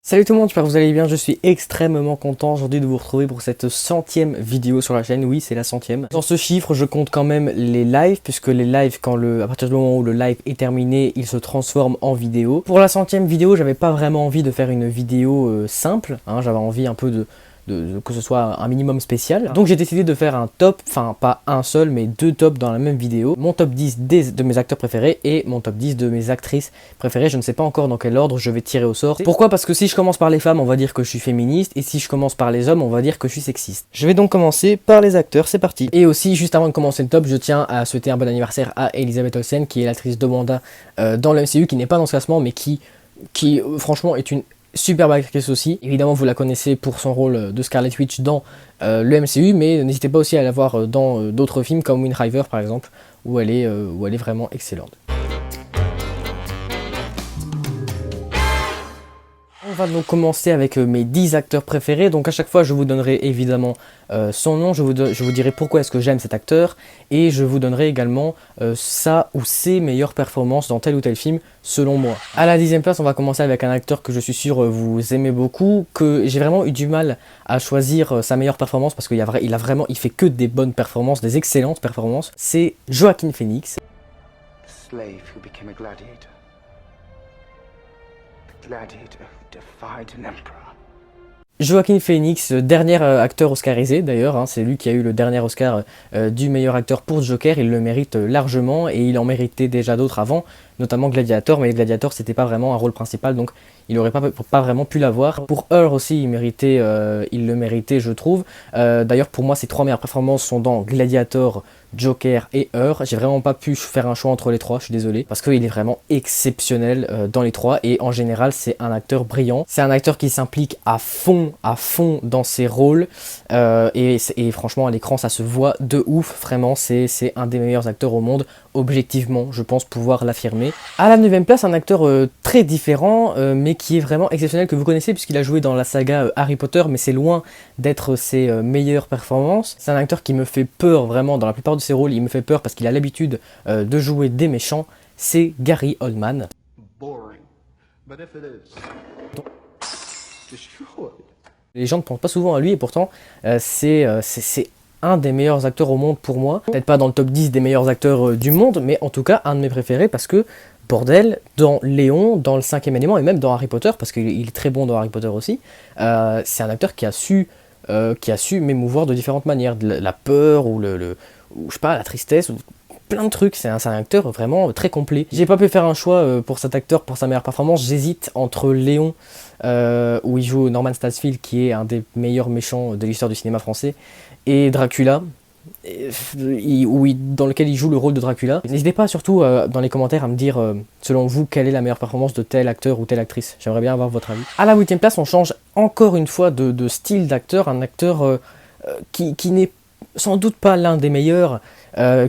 Salut tout le monde, j'espère que vous allez bien, je suis extrêmement content aujourd'hui de vous retrouver pour cette 100e vidéo sur la chaîne, oui c'est la 100e. Dans ce chiffre je compte quand même les lives, puisque les lives à partir du moment où le live est terminé, il se transforme en vidéo. Pour la 100e vidéo, j'avais pas vraiment envie de faire une vidéo simple, j'avais envie un peu que ce soit un minimum spécial. Donc j'ai décidé de faire un top, enfin pas un seul mais deux tops dans la même vidéo. Mon top 10 de mes acteurs préférés et mon top 10 de mes actrices préférées. Je ne sais pas encore dans quel ordre je vais tirer au sort. Pourquoi? Parce que si je commence par les femmes, on va dire que je suis féministe, et si je commence par les hommes, on va dire que je suis sexiste. Je vais donc commencer par les acteurs, c'est parti. Et aussi, juste avant de commencer le top, je tiens à souhaiter un bon anniversaire à Elizabeth Olsen, qui est l'actrice de Wanda dans le MCU, qui n'est pas dans ce classement, mais qui franchement est une superbe actrice aussi. Évidemment, vous la connaissez pour son rôle de Scarlet Witch dans le MCU, mais n'hésitez pas aussi à la voir dans d'autres films comme Wind River par exemple, où elle est vraiment excellente. On va donc commencer avec mes 10 acteurs préférés. Donc à chaque fois je vous donnerai évidemment son nom, je vous dirai pourquoi est-ce que j'aime cet acteur, et je vous donnerai également sa ou ses meilleures performances dans tel ou tel film selon moi. À la 10e place, on va commencer avec un acteur que je suis sûr vous aimez beaucoup, que j'ai vraiment eu du mal à choisir sa meilleure performance parce qu'il il fait que des bonnes performances, des excellentes performances. C'est Joaquin Phoenix. Slave who became a gladiator. Gladiator who defied an emperor. Joaquin Phoenix, dernier acteur oscarisé d'ailleurs, c'est lui qui a eu le dernier Oscar du meilleur acteur pour Joker, il le mérite largement et il en méritait déjà d'autres avant, notamment Gladiator, mais Gladiator c'était pas vraiment un rôle principal donc il n'aurait pas vraiment pu l'avoir. Pour Her aussi il le méritait je trouve, d'ailleurs pour moi ses trois meilleures performances sont dans Gladiator, Joker et Her. J'ai vraiment pas pu faire un choix entre les trois, je suis désolé, parce qu'il est vraiment exceptionnel dans les trois, et en général c'est un acteur brillant, c'est un acteur qui s'implique à fond dans ses rôles, et franchement à l'écran ça se voit de ouf, vraiment c'est un des meilleurs acteurs au monde, objectivement je pense pouvoir l'affirmer. À la 9e place, un acteur très différent, mais qui est vraiment exceptionnel, que vous connaissez puisqu'il a joué dans la saga Harry Potter, mais c'est loin d'être ses meilleures performances. C'est un acteur qui me fait peur vraiment dans la plupart de ses rôles, il me fait peur parce qu'il a l'habitude de jouer des méchants, c'est Gary Oldman. Les gens ne pensent pas souvent à lui et pourtant c'est un des meilleurs acteurs au monde pour moi. Peut-être pas dans le top 10 des meilleurs acteurs du monde, mais en tout cas un de mes préférés parce que, bordel, dans Léon, dans le 5e élément et même dans Harry Potter, parce qu'il est très bon dans Harry Potter aussi, c'est un acteur qui a su m'émouvoir de différentes manières, de la peur ou ou je sais pas, la tristesse, ou plein de trucs. C'est un acteur vraiment très complet. J'ai pas pu faire un choix pour cet acteur, pour sa meilleure performance. J'hésite entre Léon, où il joue Norman Stansfield, qui est un des meilleurs méchants de l'histoire du cinéma français, et Dracula, dans lequel il joue le rôle de Dracula. N'hésitez pas surtout dans les commentaires à me dire selon vous quelle est la meilleure performance de tel acteur ou telle actrice. J'aimerais bien avoir votre avis. À la 8e place, on change encore une fois de style d'acteur, un acteur qui n'est sans doute pas l'un des meilleurs,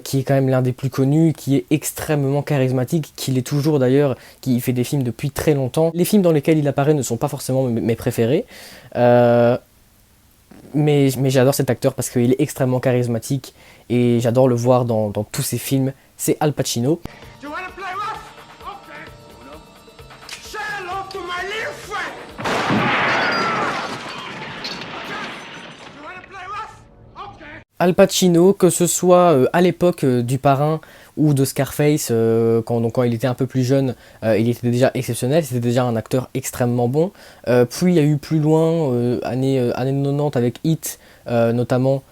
qui est quand même l'un des plus connus, qui est extrêmement charismatique, qui l'est toujours d'ailleurs, qui fait des films depuis très longtemps. Les films dans lesquels il apparaît ne sont pas forcément mes préférés, mais j'adore cet acteur parce qu'il est extrêmement charismatique et j'adore le voir dans tous ses films. C'est Al Pacino. Al Pacino, que ce soit à l'époque du Parrain ou de Scarface, quand il était un peu plus jeune, il était déjà exceptionnel, c'était déjà un acteur extrêmement bon. Puis il y a eu plus loin, années 90 avec Hit, notamment,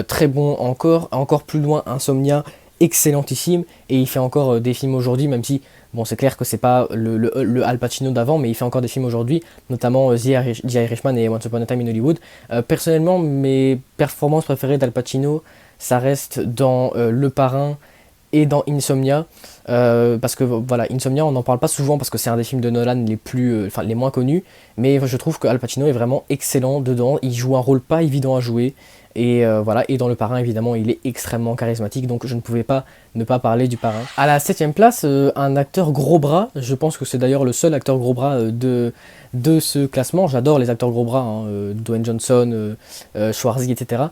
très bon encore plus loin Insomnia, excellentissime, et il fait encore des films aujourd'hui, même si, bon c'est clair que c'est pas le Al Pacino d'avant, mais il fait encore des films aujourd'hui, notamment The Irishman et Once Upon a Time in Hollywood. Personnellement, mes performances préférées d'Al Pacino, ça reste dans Le Parrain et dans Insomnia, parce que voilà, Insomnia on n'en parle pas souvent parce que c'est un des films de Nolan les moins connus, mais je trouve que Al Pacino est vraiment excellent dedans, il joue un rôle pas évident à jouer, et voilà, et dans Le Parrain évidemment il est extrêmement charismatique, donc je ne pouvais pas ne pas parler du Parrain. À la 7e place, un acteur gros bras, je pense que c'est d'ailleurs le seul acteur gros bras de ce classement. J'adore les acteurs gros bras, Dwayne Johnson, Schwarzy, etc.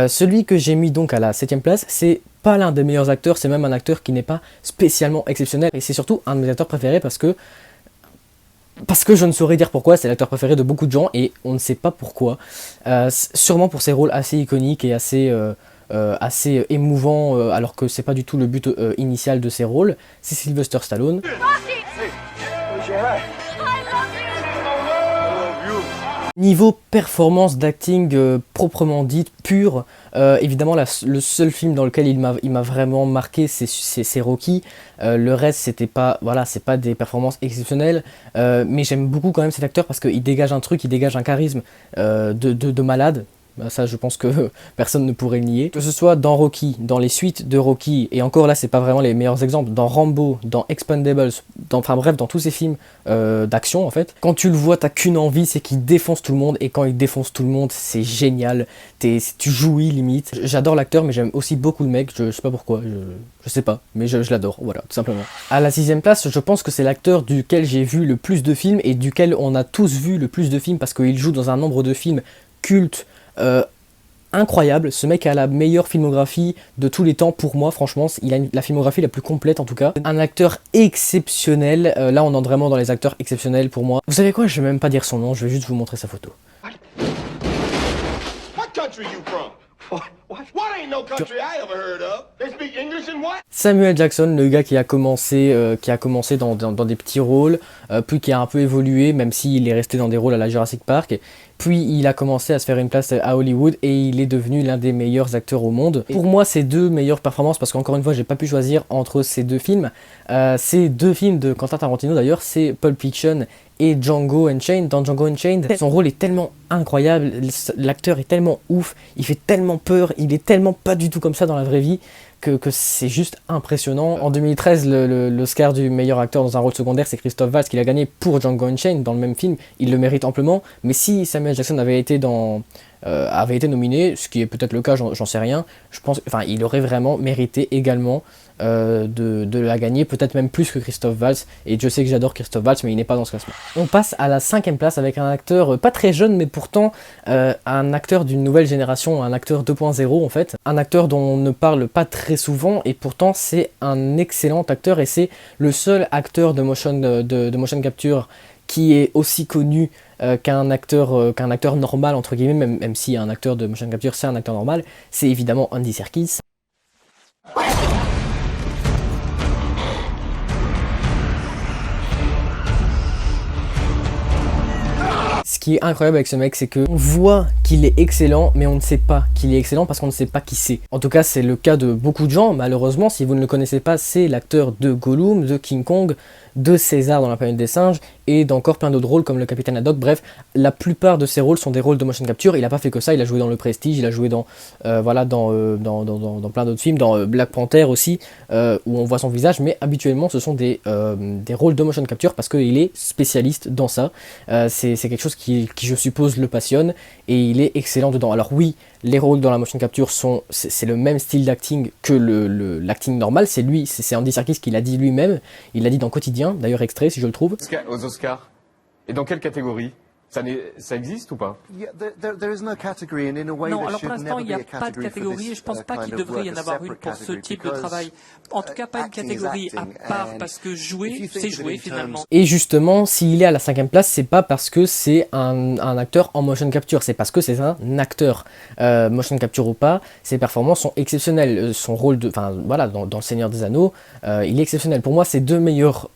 Celui que j'ai mis donc à la 7e place, c'est pas l'un des meilleurs acteurs, c'est même un acteur qui n'est pas spécialement exceptionnel, et c'est surtout un de mes acteurs préférés parce que Parce que je ne saurais dire pourquoi, c'est l'acteur préféré de beaucoup de gens et on ne sait pas pourquoi. Sûrement pour ses rôles assez iconiques et assez émouvants, alors que c'est pas du tout le but initial de ses rôles. C'est Sylvester Stallone. Niveau performance d'acting proprement dite, pure, évidemment le seul film dans lequel il m'a vraiment marqué c'est Rocky. Le reste c'était pas, voilà, c'est pas des performances exceptionnelles, mais j'aime beaucoup quand même cet acteur parce qu'il dégage un truc, il dégage un charisme de malade. Ça, je pense que personne ne pourrait le nier. Que ce soit dans Rocky, dans les suites de Rocky, et encore là, c'est pas vraiment les meilleurs exemples, dans Rambo, dans Expendables, enfin bref, dans tous ces films d'action en fait. Quand tu le vois, t'as qu'une envie, c'est qu'il défonce tout le monde, et quand il défonce tout le monde, c'est génial. Tu jouis limite. J'adore l'acteur, mais j'aime aussi beaucoup le mec, je sais pas pourquoi, je sais pas, mais je l'adore, voilà, tout simplement. À la 6ème place, je pense que c'est l'acteur duquel j'ai vu le plus de films, et duquel on a tous vu le plus de films, parce qu'il joue dans un nombre de films cultes, incroyable. Ce mec a la meilleure filmographie de tous les temps pour moi, franchement, il a la filmographie la plus complète en tout cas. Un acteur exceptionnel, là on entre vraiment dans les acteurs exceptionnels pour moi. Vous savez quoi, je vais même pas dire son nom, je vais juste vous montrer sa photo. Samuel Jackson, le gars qui a commencé dans des petits rôles, puis qui a un peu évolué, même s'il est resté dans des rôles à la Jurassic Park. Puis il a commencé à se faire une place à Hollywood et il est devenu l'un des meilleurs acteurs au monde. Pour moi, ces deux meilleures performances, parce qu'encore une fois, j'ai pas pu choisir entre ces deux films. Ces deux films de Quentin Tarantino d'ailleurs, c'est Pulp Fiction et Django Unchained. Dans Django Unchained, son rôle est tellement incroyable, l'acteur est tellement ouf, il fait tellement peur, il est tellement pas du tout comme ça dans la vraie vie que c'est juste impressionnant. En 2013, l'Oscar du meilleur acteur dans un rôle secondaire, c'est Christophe Waltz qui l'a gagné pour Django Unchained dans le même film. Il le mérite amplement, mais si Samuel Jackson avait été nominé, ce qui est peut-être le cas, j'en sais rien, je pense, enfin, il aurait vraiment mérité également de la gagner, peut-être même plus que Christophe Waltz, et je sais que j'adore Christophe Waltz, mais il n'est pas dans ce classement. On passe à la 5ème place avec un acteur pas très jeune, mais pourtant un acteur d'une nouvelle génération, un acteur 2.0 en fait, un acteur dont on ne parle pas très souvent, et pourtant c'est un excellent acteur, et c'est le seul acteur de motion capture qui est aussi connu qu'un acteur normal, entre guillemets, même si un acteur de motion capture c'est un acteur normal, c'est évidemment Andy Serkis. Ce qui est incroyable avec ce mec, c'est qu'on voit qu'il est excellent, mais on ne sait pas qu'il est excellent parce qu'on ne sait pas qui c'est. En tout cas, c'est le cas de beaucoup de gens, malheureusement, si vous ne le connaissez pas, c'est l'acteur de Gollum, de King Kong, de César dans La Planète des Singes, et d'encore plein d'autres rôles comme le Capitaine Haddock. Bref, la plupart de ses rôles sont des rôles de motion capture. Il n'a pas fait que ça, il a joué dans Le Prestige, il a joué dans plein d'autres films, dans Black Panther aussi, où on voit son visage, mais habituellement ce sont des rôles de motion capture parce qu'il est spécialiste dans ça. C'est quelque chose qui je suppose le passionne, et il est excellent dedans. Alors oui, les rôles dans la motion capture c'est le même style d'acting que l'acting normal, c'est Andy Serkis qui l'a dit lui-même, il l'a dit dans Quotidien, d'ailleurs extrait si je le trouve. Aux Oscars. Et dans quelle catégorie? Ça existe ou pas? Non, alors pour l'instant, il n'y a pas de catégorie et je pense pas qu'il devrait y en avoir une pour ce type de travail. En tout cas, pas une catégorie à part, parce que jouer, c'est jouer finalement. Et justement, s'il est à la 5ème place, c'est pas parce que c'est un acteur en motion capture, c'est parce que c'est un acteur. Motion capture ou pas, ses performances sont exceptionnelles. Son rôle dans Le Seigneur des Anneaux, il est exceptionnel. Pour moi, ses deux meilleures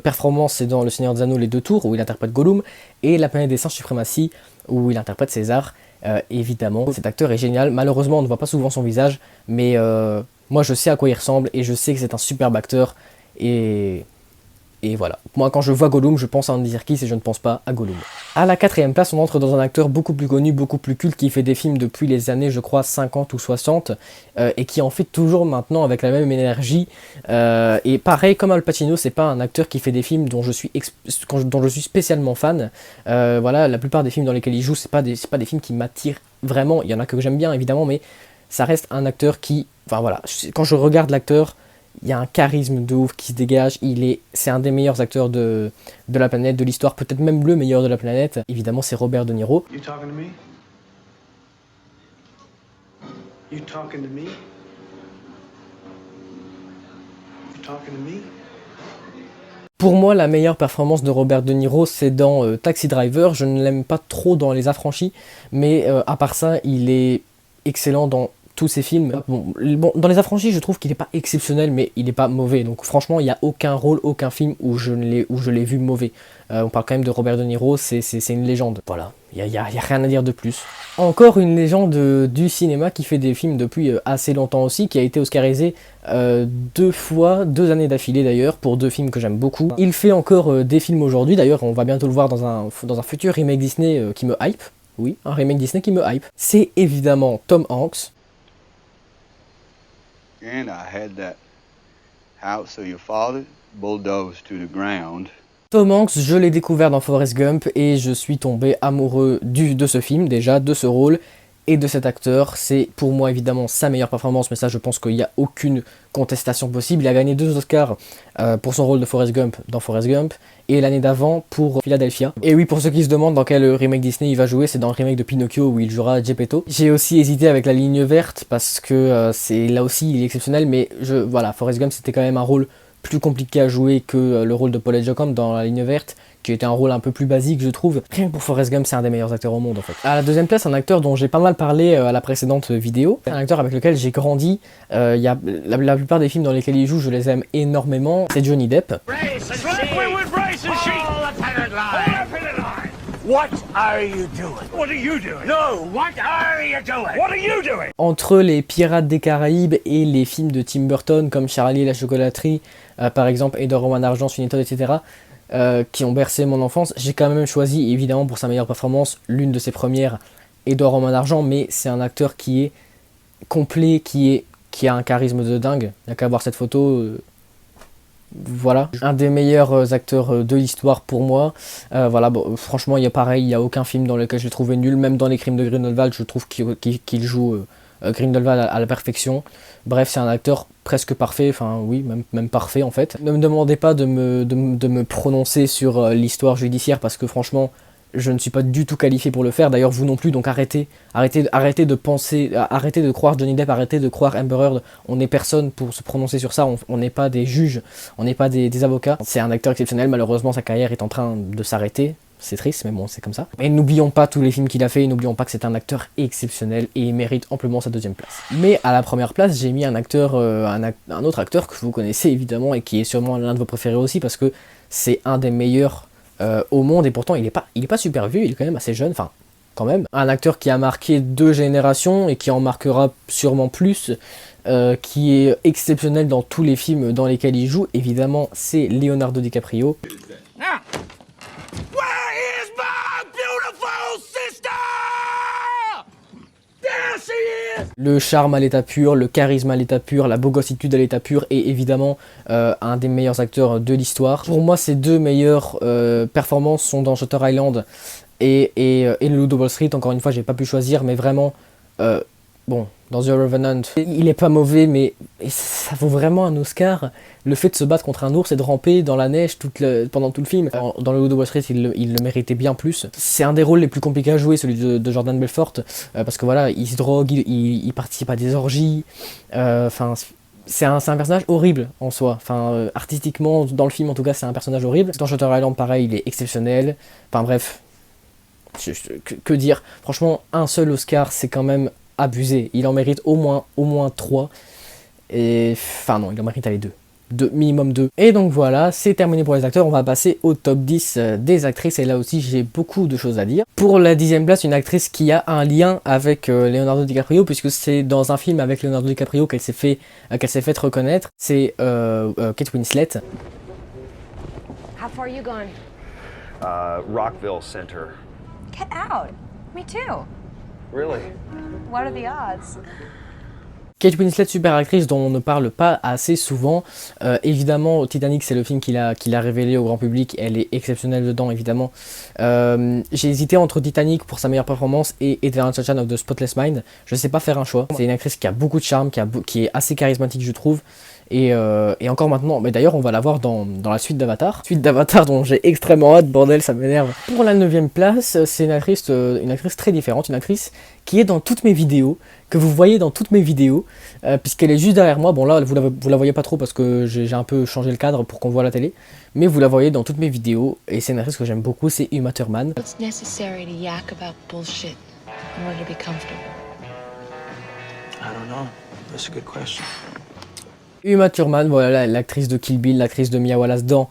performance, c'est dans Le Seigneur des Anneaux les deux tours où il interprète Gollum, et La Planète des Singes Suprématie où il interprète César. Évidemment, cet acteur est génial. Malheureusement, on ne voit pas souvent son visage, mais moi je sais à quoi il ressemble et je sais que c'est un superbe acteur. Et voilà. Moi, quand je vois Gollum, je pense à Andy Serkis et je ne pense pas à Gollum. À la 4ème place, on entre dans un acteur beaucoup plus connu, beaucoup plus culte, qui fait des films depuis les années, je crois, 50 ou 60, et qui en fait toujours maintenant avec la même énergie. Et pareil, comme Al Pacino, c'est pas un acteur qui fait des films dont je suis spécialement fan. Voilà, la plupart des films dans lesquels il joue, c'est pas des films qui m'attirent vraiment. Il y en a que j'aime bien, évidemment, mais ça reste un acteur qui... Enfin voilà, quand je regarde l'acteur, il y a un charisme de ouf qui se dégage, c'est un des meilleurs acteurs de la planète, de l'histoire, peut-être même le meilleur de la planète. Évidemment, c'est Robert De Niro. You talking to me? You talking to me? You talking to me? Pour moi, la meilleure performance de Robert De Niro, c'est dans Taxi Driver. Je ne l'aime pas trop dans Les Affranchis, mais à part ça, il est excellent dans tous ses films. Bon, dans Les Affranchis, je trouve qu'il n'est pas exceptionnel, mais il n'est pas mauvais. Donc franchement, il n'y a aucun rôle, aucun film où je l'ai vu mauvais. On parle quand même de Robert De Niro, c'est une légende. Voilà, il n'y a rien à dire de plus. Encore une légende du cinéma qui fait des films depuis assez longtemps aussi, qui a été oscarisé 2 fois, 2 années d'affilée d'ailleurs, pour 2 films que j'aime beaucoup. Il fait encore des films aujourd'hui, d'ailleurs on va bientôt le voir dans un futur remake Disney qui me hype. Oui, un remake Disney qui me hype. C'est évidemment Tom Hanks. And I had that house of your father bulldozed to the ground. Tom Hanks, je l'ai découvert dans Forrest Gump et je suis tombé amoureux de ce film déjà, de ce rôle et de cet acteur. C'est pour moi évidemment sa meilleure performance, mais ça je pense qu'il n'y a aucune contestation possible. Il a gagné 2 Oscars pour son rôle de Forrest Gump dans Forrest Gump et l'année d'avant pour Philadelphia. Et oui, pour ceux qui se demandent dans quel remake Disney il va jouer, c'est dans le remake de Pinocchio où il jouera Geppetto. J'ai aussi hésité avec La Ligne Verte parce que c'est là aussi il est exceptionnel, mais voilà, Forrest Gump c'était quand même un rôle plus compliqué à jouer que le rôle de Paul Giamatti dans La Ligne Verte, qui était un rôle un peu plus basique je trouve. Rien que pour Forrest Gump, c'est un des meilleurs acteurs au monde en fait. À la deuxième place, un acteur dont j'ai pas mal parlé à la précédente vidéo, un acteur avec lequel j'ai grandi. Y a la plupart des films dans lesquels il joue, je les aime énormément, c'est Johnny Depp. What are you doing? What are you doing? No, what are you doing? What are you doing? Entre les Pirates des Caraïbes et les films de Tim Burton comme Charlie et la chocolaterie, par exemple, et de Roman Argent, Sweeney Todd, etc., qui ont bercé mon enfance, j'ai quand même choisi, évidemment, pour sa meilleure performance, l'une de ses premières, Edouard Roman Argent, mais c'est un acteur qui est complet, qui a un charisme de dingue. Il n'y a qu'à voir cette photo. Voilà, un des meilleurs acteurs de l'histoire pour moi. Voilà, bon, franchement, il y a aucun film dans lequel je l'ai trouvé nul. Même dans Les Crimes de Grindelwald, je trouve qu'il joue Grindelwald à la perfection. Bref, c'est un acteur presque parfait, enfin oui, même parfait en fait. Ne me demandez pas de me prononcer sur l'histoire judiciaire parce que franchement, je ne suis pas du tout qualifié pour le faire, d'ailleurs vous non plus, donc arrêtez de penser, arrêtez de croire Johnny Depp, arrêtez de croire Amber Heard, on n'est personne pour se prononcer sur ça, on n'est pas des juges, on n'est pas des avocats. C'est un acteur exceptionnel, malheureusement sa carrière est en train de s'arrêter, c'est triste mais bon c'est comme ça. Et n'oublions pas tous les films qu'il a fait, et n'oublions pas que c'est un acteur exceptionnel et il mérite amplement sa deuxième place. Mais à la première place j'ai mis un acteur, un autre acteur que vous connaissez évidemment et qui est sûrement l'un de vos préférés aussi parce que c'est un des meilleurs au monde et pourtant il est pas super vieux, il est quand même assez jeune, enfin quand même. Un acteur qui a marqué 2 générations et qui en marquera sûrement plus, qui est exceptionnel dans tous les films dans lesquels il joue, évidemment c'est Leonardo DiCaprio. Now, where is my beautiful sister? There she is! Le charme à l'état pur, le charisme à l'état pur, la bogossitude à l'état pur et évidemment un des meilleurs acteurs de l'histoire. Pour moi, ces 2 meilleures performances sont dans Shutter Island et Le Loup de Wall Street. Encore une fois, j'ai pas pu choisir, mais vraiment, bon, dans The Revenant, il est pas mauvais, mais ça vaut vraiment un Oscar. Le fait de se battre contre un ours et de ramper dans la neige pendant tout le film. Dans Le Loup de Wall Street, il le méritait bien plus. C'est un des rôles les plus compliqués à jouer, celui de Jordan Belfort, parce que voilà, il se drogue, il participe à des orgies, enfin... c'est un personnage horrible en soi, enfin artistiquement, dans le film en tout cas, c'est un personnage horrible. Dans Shutter Island, pareil, il est exceptionnel. Enfin bref, que dire. Franchement, un seul Oscar, c'est quand même abusé. Il en mérite au moins 3. Et enfin non, il en mérite minimum 2. Et donc voilà, c'est terminé pour les acteurs. On va passer au top 10 des actrices. Et là aussi, j'ai beaucoup de choses à dire. Pour la 10e place, une actrice qui a un lien avec Leonardo DiCaprio, puisque c'est dans un film avec Leonardo DiCaprio qu'elle s'est fait reconnaître. C'est Kate Winslet. How far are you going? Rockville Center. Get out. Me too. Really? What are the odds? Kate Winslet, super actrice dont on ne parle pas assez souvent. Évidemment, Titanic, c'est le film qui l'a révélé au grand public. Elle est exceptionnelle dedans, évidemment. J'ai hésité entre Titanic pour sa meilleure performance et Eternal Sunshine of the Spotless Mind. Je sais pas faire un choix. C'est une actrice qui a beaucoup de charme, qui est assez charismatique, je trouve. et encore maintenant. Mais d'ailleurs, on va la voir dans la suite d'Avatar. Suite d'Avatar dont j'ai extrêmement hâte, bordel, ça m'énerve. Pour la 9ème place, c'est une actrice très différente, une actrice qui est dans toutes mes vidéos, que vous voyez dans toutes mes vidéos, puisqu'elle est juste derrière moi. Bon là, vous la voyez pas trop parce que j'ai un peu changé le cadre pour qu'on voit la télé, mais vous la voyez dans toutes mes vidéos, et c'est une actrice que j'aime beaucoup, c'est Uma Thurman. It's necessary to yak about bullshit in order to be comfortable. I don't know. That's a good question. Uma Thurman, voilà, l'actrice de Kill Bill, l'actrice de Mia Wallace dans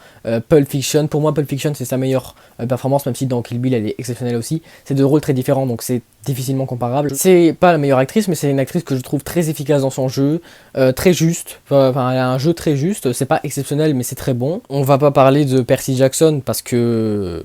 Pulp Fiction. Pour moi, Pulp Fiction, c'est sa meilleure performance, même si dans Kill Bill, elle est exceptionnelle aussi. C'est deux rôles très différents, donc c'est difficilement comparable. C'est pas la meilleure actrice, mais c'est une actrice que je trouve très efficace dans son jeu, très juste. Enfin, elle a un jeu très juste. C'est pas exceptionnel, mais c'est très bon. On va pas parler de Percy Jackson parce que...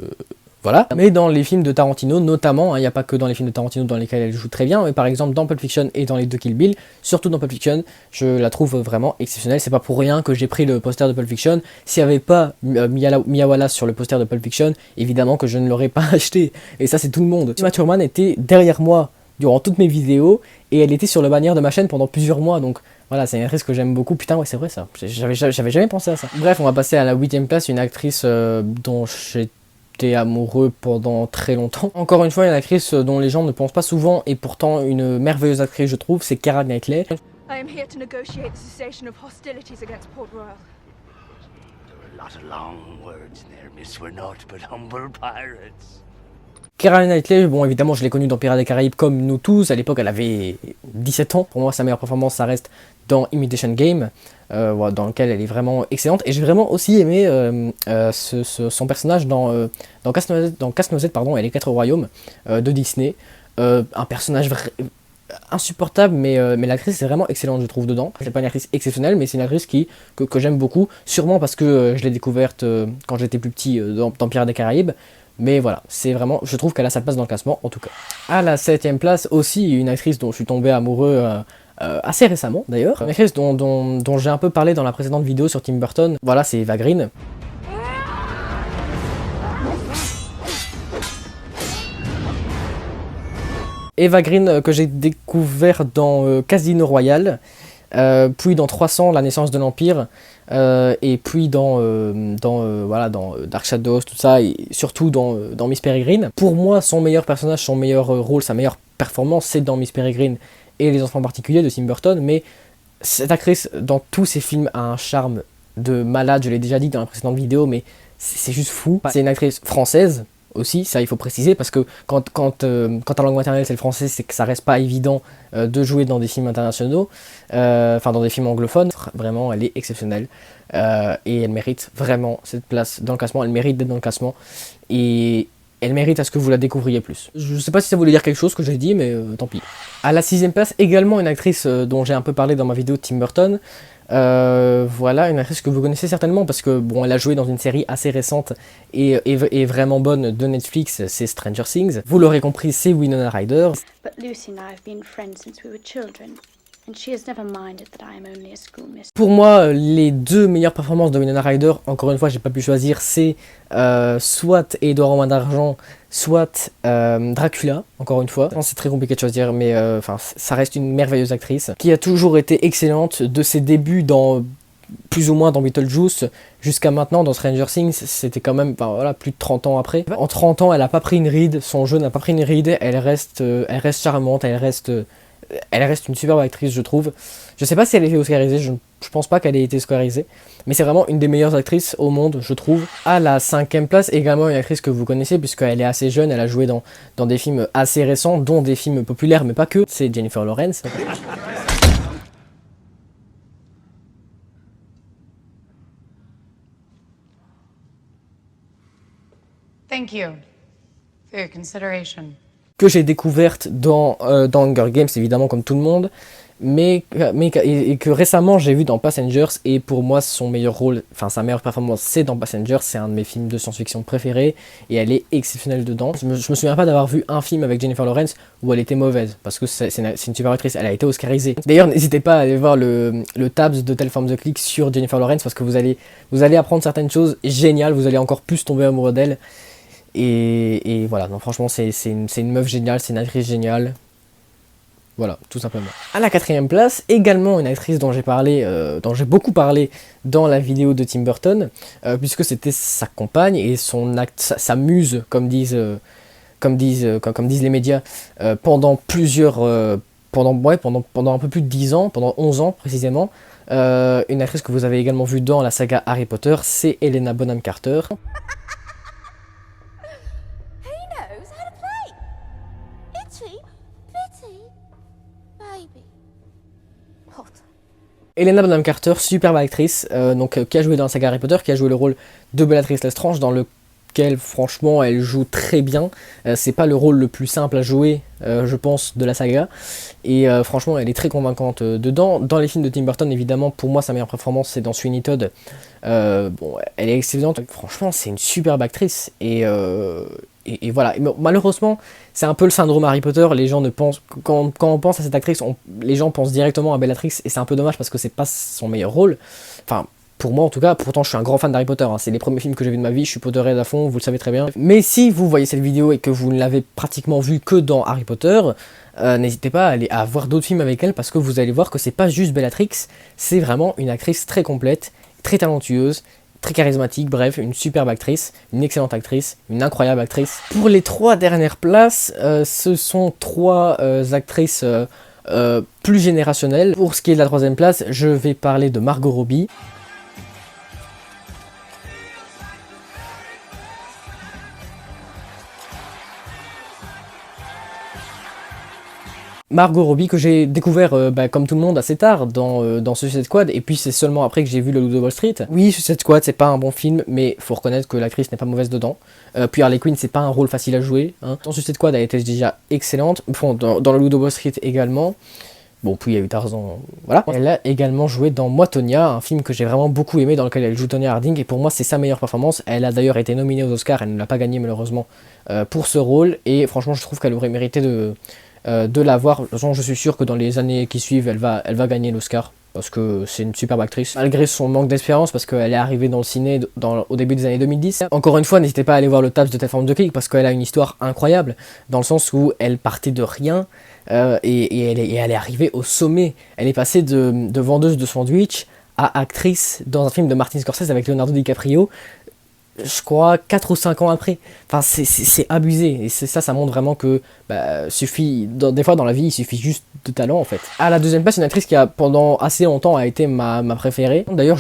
Voilà. Mais dans les films de Tarantino, notamment, il n'y a pas que dans les films de Tarantino dans lesquels elle joue très bien, mais par exemple dans Pulp Fiction et dans les deux Kill Bill, surtout dans Pulp Fiction, je la trouve vraiment exceptionnelle. C'est pas pour rien que j'ai pris le poster de Pulp Fiction. S'il n'y avait pas Mia Wallace sur le poster de Pulp Fiction, évidemment que je ne l'aurais pas acheté. Et ça, c'est tout le monde. Uma Thurman était derrière moi durant toutes mes vidéos, et elle était sur le bannière de ma chaîne pendant plusieurs mois, donc... Voilà, c'est une actrice que j'aime beaucoup. Putain, ouais, c'est vrai ça. J'avais jamais pensé à ça. Bref, on va passer à la 8ème place, une actrice dont j'étais amoureux pendant très longtemps. Encore une fois, une actrice dont les gens ne pensent pas souvent, et pourtant une merveilleuse actrice, je trouve, c'est Keira Knightley. I am here to negotiate the cessation of hostilities against Port Royal. There are a lot of long words there, miss. We're naught but humble pirates. Keira Knightley, bon évidemment je l'ai connue dans Pirates des Caraïbes comme nous tous, à l'époque elle avait 17 ans, pour moi sa meilleure performance ça reste dans Imitation Game, voilà, dans lequel elle est vraiment excellente, et j'ai vraiment aussi aimé son personnage dans Casse-Noisette, pardon, et les 4 royaumes de Disney, un personnage insupportable, mais l'actrice est vraiment excellente je trouve dedans. C'est pas une actrice exceptionnelle, mais c'est une actrice que j'aime beaucoup, sûrement parce que je l'ai découverte quand j'étais plus petit dans Pirates des Caraïbes. Mais voilà, c'est vraiment, je trouve qu'elle a sa place dans le classement en tout cas. À la 7ème place aussi, une actrice dont je suis tombé amoureux assez récemment d'ailleurs. Une actrice dont j'ai un peu parlé dans la précédente vidéo sur Tim Burton. Voilà, c'est Eva Green. Eva Green que j'ai découvert dans Casino Royale, puis dans 300, la naissance de l'Empire, et puis dans Dark Shadows, tout ça, et surtout dans Miss Peregrine. Pour moi, son meilleur personnage, son meilleur rôle, sa meilleure performance, c'est dans Miss Peregrine et Les Enfants particuliers de Tim Burton, mais cette actrice, dans tous ses films, a un charme de malade, je l'ai déjà dit dans la précédente vidéo, mais c'est juste fou. C'est une actrice française, aussi, ça il faut préciser, parce que quand ta langue maternelle c'est le français, c'est que ça reste pas évident de jouer dans des films internationaux, enfin dans des films anglophones. Vraiment, elle est exceptionnelle, et elle mérite vraiment cette place dans le classement, elle mérite d'être dans le classement, et elle mérite à ce que vous la découvrière plus. Je sais pas si ça voulait dire quelque chose que j'ai dit, mais tant pis. À la 6ème place, également une actrice dont j'ai un peu parlé dans ma vidéo de Tim Burton. Voilà, une actrice que vous connaissez certainement parce que bon, elle a joué dans une série assez récente et vraiment bonne de Netflix, c'est Stranger Things. Vous l'aurez compris, c'est Winona Ryder. But Lucy and I have been friends since we were children, and she has never minded that I am only a schoolmistress. Pour moi, les deux meilleures performances de Winona Ryder, encore une fois, j'ai pas pu choisir, c'est soit Édouard en main d'argent, soit Dracula, encore une fois. C'est très compliqué de choisir, mais ça reste une merveilleuse actrice qui a toujours été excellente de ses débuts dans plus ou moins dans Beetlejuice jusqu'à maintenant dans Stranger Things. C'était quand même voilà, plus de 30 ans après. En 30 ans, elle a pas pris une ride, son jeu n'a pas pris une ride, elle reste charmante, elle reste une superbe actrice, je trouve. Je sais pas si elle a été oscarisée, je pense pas qu'elle ait été oscarisée, mais c'est vraiment une des meilleures actrices au monde, je trouve. À la 5ème place, également une actrice que vous connaissez, puisqu'elle est assez jeune, elle a joué dans des films assez récents, dont des films populaires, mais pas que, c'est Jennifer Lawrence. Thank you for your consideration. Que j'ai découverte dans Hunger Games, évidemment, comme tout le monde, mais que récemment j'ai vu dans Passengers, et pour moi son meilleur rôle, enfin sa meilleure performance c'est dans Passengers, c'est un de mes films de science-fiction préférés, et elle est exceptionnelle dedans. Je me souviens pas d'avoir vu un film avec Jennifer Lawrence où elle était mauvaise, parce que c'est une super actrice, elle a été oscarisée. D'ailleurs n'hésitez pas à aller voir le tabs de Tell From The Click sur Jennifer Lawrence, parce que vous allez apprendre certaines choses géniales, vous allez encore plus tomber amoureux d'elle. Et voilà, non, franchement c'est une meuf géniale, c'est une actrice géniale. Voilà, tout simplement. À la 4e place, également une actrice dont j'ai parlé, dont j'ai beaucoup parlé dans la vidéo de Tim Burton, puisque c'était sa compagne et sa muse, comme disent les médias, pendant pendant un peu plus de 10 ans, pendant 11 ans précisément. Une actrice que vous avez également vue dans la saga Harry Potter, c'est Helena Bonham Carter. Helena Bonham Carter, superbe actrice, qui a joué dans la saga Harry Potter, qui a joué le rôle de Bellatrix Lestrange, dans lequel franchement elle joue très bien. C'est pas le rôle le plus simple à jouer, je pense, de la saga, et franchement elle est très convaincante dedans. Dans les films de Tim Burton, évidemment, pour moi sa meilleure performance c'est dans Sweeney Todd. Elle est excellente, franchement c'est une superbe actrice, et voilà. Et malheureusement, c'est un peu le syndrome Harry Potter. Les gens ne pensent, quand on pense à cette actrice, les gens pensent directement à Bellatrix, et c'est un peu dommage parce que c'est pas son meilleur rôle. Enfin, pour moi en tout cas. Pourtant, je suis un grand fan d'Harry Potter. Hein. C'est les premiers films que j'ai vus de ma vie. Je suis Potterhead à fond, vous le savez très bien. Mais si vous voyez cette vidéo et que vous ne l'avez pratiquement vue que dans Harry Potter, n'hésitez pas à voir d'autres films avec elle, parce que vous allez voir que c'est pas juste Bellatrix. C'est vraiment une actrice très complète, très talentueuse, très charismatique, bref, une superbe actrice, une excellente actrice, une incroyable actrice. Pour les 3 dernières places, ce sont 3 actrices plus générationnelles. Pour ce qui est de la 3e place, je vais parler de Margot Robbie. Margot Robbie, que j'ai découvert comme tout le monde assez tard dans Suicide Squad, et puis c'est seulement après que j'ai vu Le Loup de Wall Street. Oui, Suicide Squad c'est pas un bon film, mais faut reconnaître que l'actrice n'est pas mauvaise dedans. Puis Harley Quinn c'est pas un rôle facile à jouer. Hein. Dans Suicide Squad elle était déjà excellente, dans Le Loup de Wall Street également. Bon, puis il y a eu Tarzan, voilà. Elle a également joué dans Moi, Tonya, un film que j'ai vraiment beaucoup aimé, dans lequel elle joue Tonya Harding, et pour moi c'est sa meilleure performance. Elle a d'ailleurs été nominée aux Oscars, elle ne l'a pas gagné malheureusement pour ce rôle, et franchement je trouve qu'elle aurait mérité de l'avoir. De toute façon, je suis sûr que dans les années qui suivent, elle va gagner l'Oscar, parce que c'est une superbe actrice, malgré son manque d'expérience, parce qu'elle est arrivée dans le ciné au début des années 2010. Encore une fois, n'hésitez pas à aller voir le Taps de Telle Forme de Clique, parce qu'elle a une histoire incroyable, dans le sens où elle partait de rien, et elle est arrivée au sommet. Elle est passée de vendeuse de sandwich à actrice dans un film de Martin Scorsese avec Leonardo DiCaprio, je crois 4 ou 5 ans après. Enfin, c'est abusé, et ça montre vraiment que des fois dans la vie il suffit juste de talent en fait. À la 2e place, une actrice qui a pendant assez longtemps a été ma préférée. D'ailleurs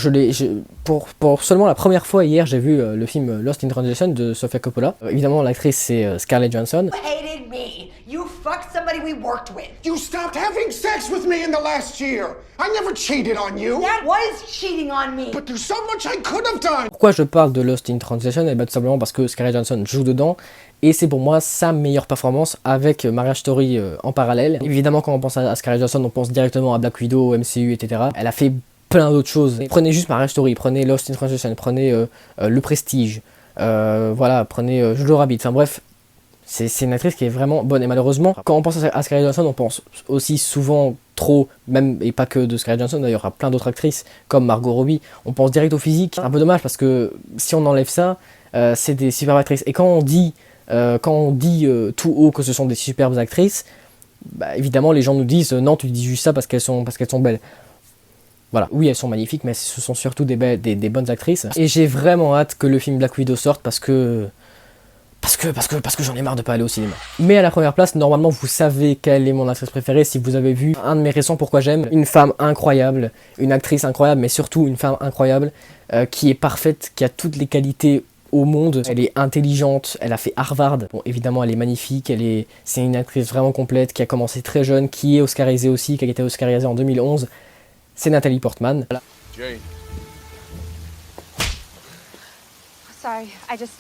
pour seulement la première fois hier j'ai vu le film Lost in Translation de Sofia Coppola. Évidemment l'actrice c'est Scarlett Johansson. Hated me. You fucked somebody we worked with. You stopped having sex with me in the last year. I never cheated on you. That was cheating on me. But there's so much I could have done. Pourquoi je parle de Lost in Translation? Eh bien, tout simplement parce que Scarlett Johansson joue dedans, et c'est pour moi sa meilleure performance, avec Marriage Story en parallèle. Évidemment, quand on pense à Scarlett Johansson, on pense directement à Black Widow, MCU, etc. Elle a fait plein d'autres choses. Prenez juste Marriage Story, prenez Lost in Translation, prenez Le Prestige, voilà, prenez Jojo Rabbit, enfin bref. C'est une actrice qui est vraiment bonne, et malheureusement, quand on pense à Scarlett Johansson, on pense aussi souvent trop, même, et pas que de Scarlett Johansson d'ailleurs, à plein d'autres actrices, comme Margot Robbie, on pense direct au physique. C'est un peu dommage, parce que si on enlève ça, c'est des superbes actrices. Et quand on dit tout haut que ce sont des superbes actrices, évidemment les gens nous disent non, tu dis juste ça parce qu'elles sont belles. Voilà, oui elles sont magnifiques, mais ce sont surtout des bonnes actrices. Et j'ai vraiment hâte que le film Black Widow sorte, parce que j'en ai marre de pas aller au cinéma. Mais à la première place, normalement vous savez quelle est mon actrice préférée si vous avez vu un de mes récents Pourquoi j'aime. Une femme incroyable, une actrice incroyable, mais surtout une femme incroyable, qui est parfaite, qui a toutes les qualités au monde. Elle est intelligente, elle a fait Harvard. Bon, évidemment elle est magnifique, c'est une actrice vraiment complète, qui a commencé très jeune, qui est oscarisée aussi, qui a été oscarisée en 2011. C'est Nathalie Portman. Voilà. Jane. Sorry, I just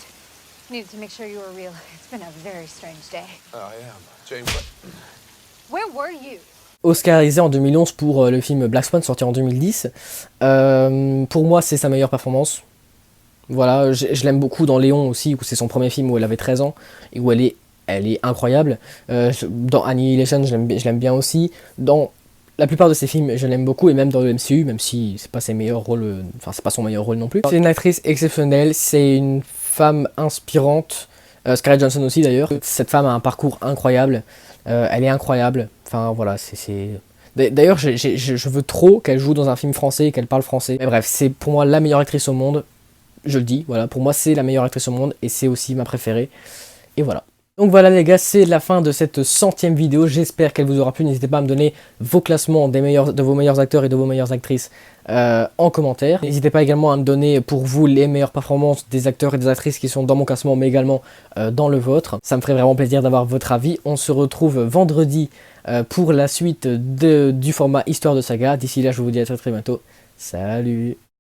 needed to make sure you were real. It's been a very strange day. Oh, I am. Jane, what? Where were you? Oscarisé en 2011 pour le film Black Swan, sorti en 2010. Pour moi, c'est sa meilleure performance. Voilà, je l'aime beaucoup dans Léon aussi, où c'est son premier film, où elle avait 13 ans, et où elle est incroyable. Dans Annihilation, je l'aime bien aussi. Dans la plupart de ses films, je l'aime beaucoup, et même dans le MCU, même si c'est pas ses meilleurs rôles, enfin c'est pas son meilleur rôle non plus. C'est une actrice exceptionnelle, c'est une femme inspirante. Scarlett Johansson aussi d'ailleurs. Cette femme a un parcours incroyable. Elle est incroyable. Enfin voilà, c'est... D'ailleurs, je veux trop qu'elle joue dans un film français et qu'elle parle français. Mais bref, c'est pour moi la meilleure actrice au monde. Je le dis, voilà, pour moi c'est la meilleure actrice au monde et c'est aussi ma préférée. Et voilà. Donc voilà les gars, c'est la fin de cette 100e vidéo, j'espère qu'elle vous aura plu. N'hésitez pas à me donner vos classements de vos meilleurs acteurs et de vos meilleures actrices en commentaire. N'hésitez pas également à me donner pour vous les meilleures performances des acteurs et des actrices qui sont dans mon classement, mais également dans le vôtre. Ça me ferait vraiment plaisir d'avoir votre avis. On se retrouve vendredi pour la suite du format Histoire de Saga. D'ici là, je vous dis à très bientôt. Salut!